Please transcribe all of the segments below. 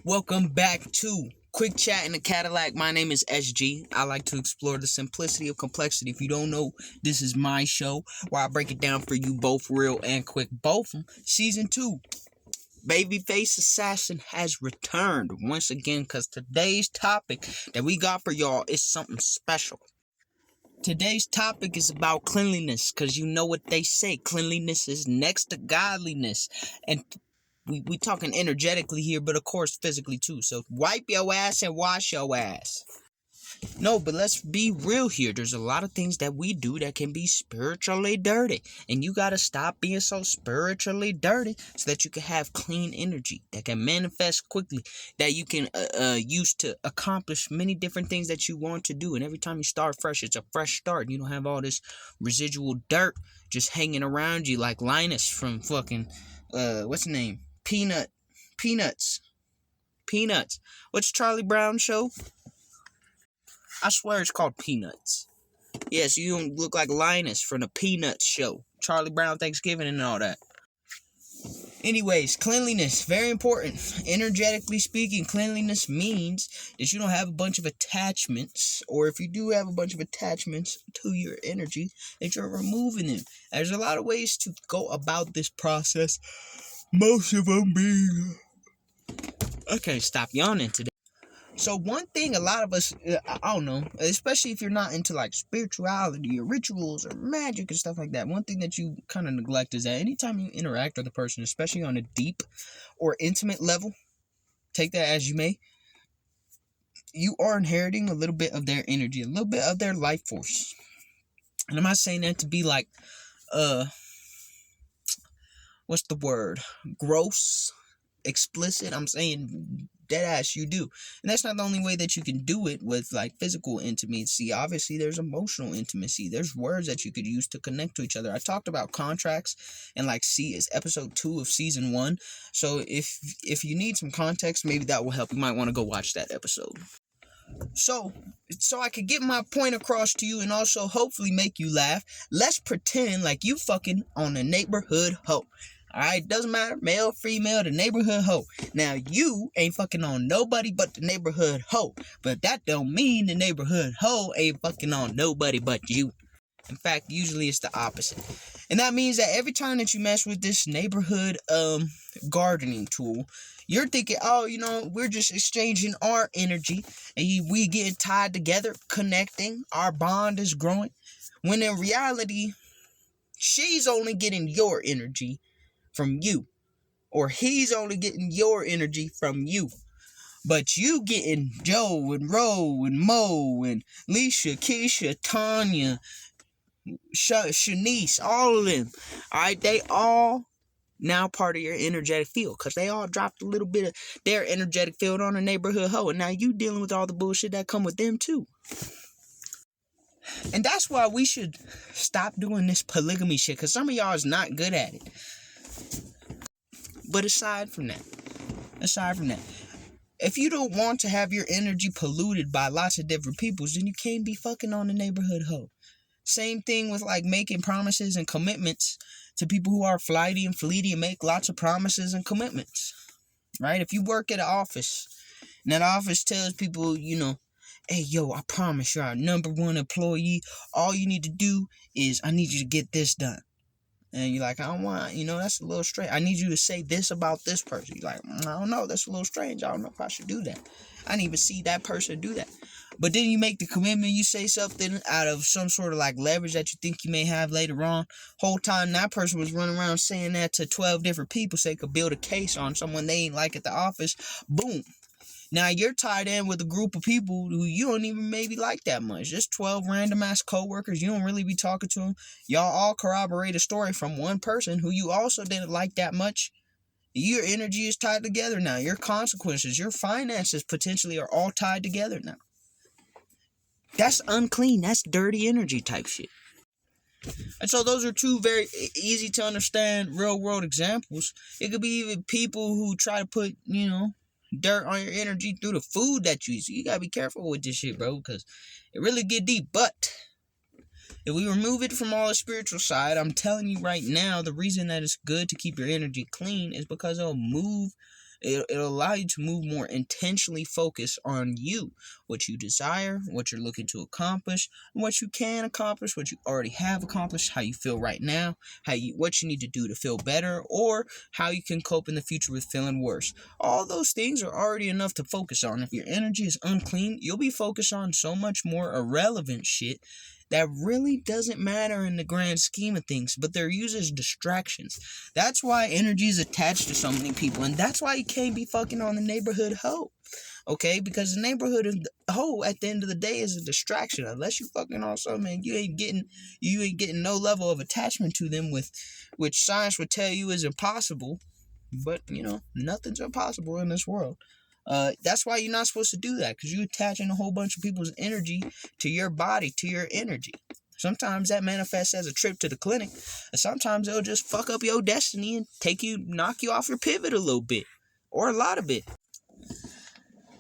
Welcome back to Quick Chat in the Cadillac. My name is SG. I like to explore the simplicity of complexity. If you don't know, this is my show where I break it down for you both real and quick. Both of them. Season 2. Babyface Assassin has returned once again because today's topic that we got for y'all is something special. Today's topic is about cleanliness because you know what they say. Cleanliness is next to godliness. And we talking energetically here, but of course physically too. So wipe your ass and wash your ass. No, but let's be real here. There's a lot of things that we do that can be spiritually dirty. And you got to stop being so spiritually dirty so that you can have clean energy that can manifest quickly, that you can use to accomplish many different things that you want to do. And every time you start fresh, it's a fresh start. You don't have all this residual dirt just hanging around you like Linus from fucking, what's the name? Peanuts. What's Charlie Brown show? I swear it's called Peanuts. Yes, you don't look like Linus from the Peanuts show. Charlie Brown Thanksgiving and all that. Anyways, cleanliness, very important. Energetically speaking, cleanliness means that you don't have a bunch of attachments, or if you do have a bunch of attachments to your energy, that you're removing them. There's a lot of ways to go about this process. Most of them being... I can't stop yawning today. So one thing a lot of us, I don't know, especially if you're not into like spirituality or rituals or magic and stuff like that, one thing that you kind of neglect is that anytime you interact with a person, especially on a deep or intimate level, take that as you may, you are inheriting a little bit of their energy, a little bit of their life force. And I'm not saying that to be like, what's the word? Gross, explicit. I'm saying deadass you do. And that's not the only way that you can do it with like physical intimacy. Obviously there's emotional intimacy. There's words that you could use to connect to each other. I talked about contracts and like is episode 2 of season 1. So if you need some context, maybe that will help. You might want to go watch that episode. So I could get my point across to you and also hopefully make you laugh. Let's pretend like you fucking on a neighborhood hoe. Alright, doesn't matter, male, female, the neighborhood hoe. Now, you ain't fucking on nobody but the neighborhood hoe. But that don't mean the neighborhood hoe ain't fucking on nobody but you. In fact, usually it's the opposite. And that means that every time that you mess with this neighborhood gardening tool, you're thinking, oh, you know, we're just exchanging our energy. And we getting tied together, connecting, our bond is growing. When in reality, she's only getting your energy from you, or he's only getting your energy from you, but you getting Joe and Ro and Mo and Leisha, Keisha, Tanya, Shanice, all of them. Alright, they all now part of your energetic field because they all dropped a little bit of their energetic field on a neighborhood hoe, and now you dealing with all the bullshit that come with them too. And that's why we should stop doing this polygamy shit, because some of y'all is not good at it. But aside from that, if you don't want to have your energy polluted by lots of different peoples, then you can't be fucking on the neighborhood hoe. Same thing with like making promises and commitments to people who are flighty and fleety and make lots of promises and commitments. Right? If you work at an office and that office tells people, you know, hey, yo, I promise you're our number one employee. All you need to do is I need you to get this done. And you're like, I don't want, you know, that's a little strange. I need you to say this about this person. You're like, I don't know, that's a little strange. I don't know if I should do that. I didn't even see that person do that. But then you make the commitment, you say something out of some sort of like leverage that you think you may have later on. Whole time that person was running around saying that to 12 different people so they could build a case on someone they ain't like at the office. Boom. Now you're tied in with a group of people who you don't even maybe like that much. Just 12 random ass coworkers. You don't really be talking to them. Y'all all corroborate a story from one person who you also didn't like that much. Your energy is tied together now. Your consequences, your finances potentially are all tied together now. That's unclean. That's dirty energy type shit. And so those are two very easy to understand real world examples. It could be even people who try to put, you know, dirt on your energy through the food that you eat. So you gotta be careful with this shit, bro, because it really get deep. But if we remove it from all the spiritual side, I'm telling you right now, the reason that it's good to keep your energy clean is because it'll move It'll allow you to move more intentionally focused on you, what you desire, what you're looking to accomplish, what you can accomplish, what you already have accomplished, how you feel right now, what you need to do to feel better, or how you can cope in the future with feeling worse. All those things are already enough to focus on. If your energy is unclean, you'll be focused on so much more irrelevant shit that really doesn't matter in the grand scheme of things, but they're used as distractions. That's why energy is attached to so many people, and that's why you can't be fucking on the neighborhood hoe. Okay, because the neighborhood hoe at the end of the day is a distraction. Unless you fucking on something, you ain't getting no level of attachment to them, which science would tell you is impossible. But nothing's impossible in this world. That's why you're not supposed to do that, because you're attaching a whole bunch of people's energy to your body, to your energy. Sometimes that manifests as a trip to the clinic, and sometimes it'll just fuck up your destiny and knock you off your pivot a little bit, or a lot of it.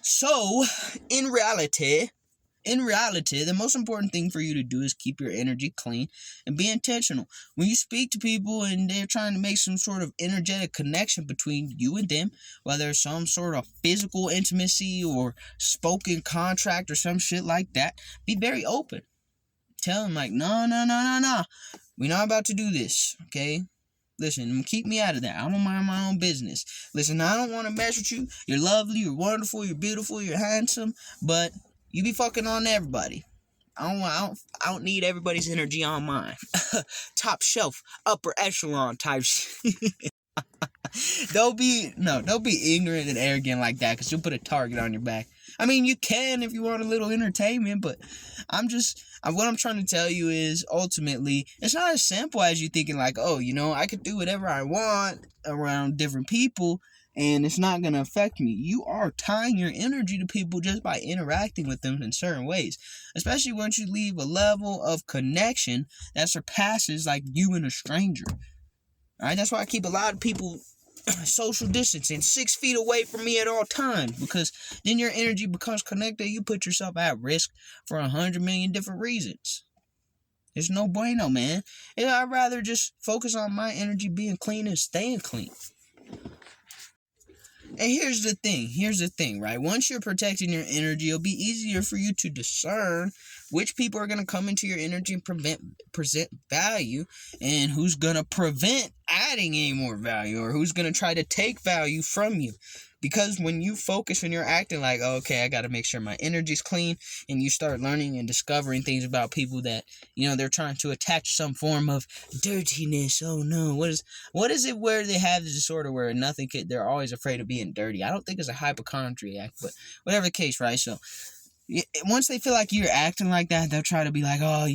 So, in reality, the most important thing for you to do is keep your energy clean and be intentional. When you speak to people and they're trying to make some sort of energetic connection between you and them, whether it's some sort of physical intimacy or spoken contract or some shit like that, be very open. Tell them like, no. We're not about to do this, okay? Listen, keep me out of that. I don't mind my own business. Listen, I don't want to mess with you. You're lovely, you're wonderful, you're beautiful, you're handsome, but you be fucking on everybody. I don't need everybody's energy on mine. Top shelf, upper echelon type shit. Don't be ignorant and arrogant like that, because you'll put a target on your back. I mean, you can if you want a little entertainment, but what I'm trying to tell you is, ultimately, it's not as simple as you thinking like, oh, I could do whatever I want around different people, and it's not going to affect me. You are tying your energy to people just by interacting with them in certain ways, especially once you leave a level of connection that surpasses like you and a stranger. All right, that's why I keep a lot of people social distancing 6 feet away from me at all times, because then your energy becomes connected. You put yourself at risk for 100 million different reasons. It's no bueno, man. I'd rather just focus on my energy being clean and staying clean. And here's the thing, right? Once you're protecting your energy, it'll be easier for you to discern which people are going to come into your energy and present value, and who's going to prevent adding any more value, or who's going to try to take value from you. Because when you focus and you're acting like, oh, okay, I got to make sure my energy's clean, and you start learning and discovering things about people that, they're trying to attach some form of dirtiness. Oh no, what is it where they have the disorder where they're always afraid of being dirty? I don't think it's a hypochondriac, but whatever the case, right? So once they feel like you're acting like that, they'll try to be like, oh,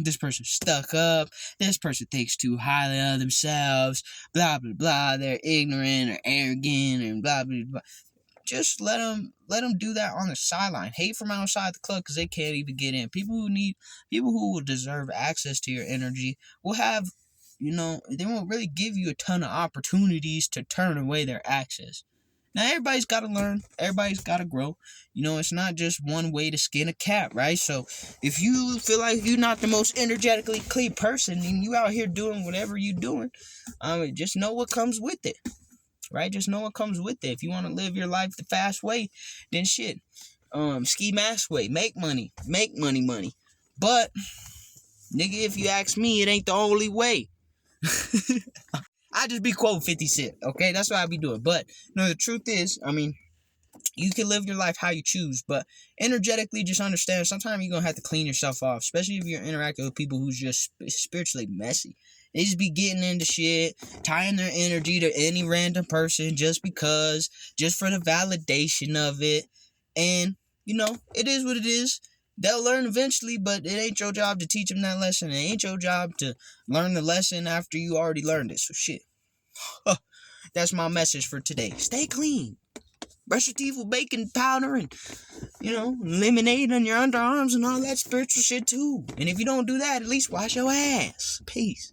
this person's stuck up, this person thinks too highly of themselves, blah, blah, blah, they're ignorant or arrogant and blah, blah, blah. Just let them do that on the sideline. Hate from outside the club because they can't even get in. People who will deserve access to your energy will have, they won't really give you a ton of opportunities to turn away their access. Now, everybody's got to learn. Everybody's got to grow. It's not just one way to skin a cat, right? So, if you feel like you're not the most energetically clean person and you out here doing whatever you're doing, just know what comes with it, right? Just know what comes with it. If you want to live your life the fast way, then shit. Ski mask way. Make money. But, nigga, if you ask me, it ain't the only way. I just be quoting 50 Cent, okay? That's what I be doing. But, the truth is, you can live your life how you choose, but energetically, just understand, sometimes you're going to have to clean yourself off, especially if you're interacting with people who's just spiritually messy. They just be getting into shit, tying their energy to any random person just for the validation of it. And, it is what it is. They'll learn eventually, but it ain't your job to teach them that lesson. It ain't your job to learn the lesson after you already learned it. So shit. That's my message for today. Stay clean. Brush your teeth with baking powder and, lemonade on your underarms and all that spiritual shit too. And if you don't do that, at least wash your ass. Peace.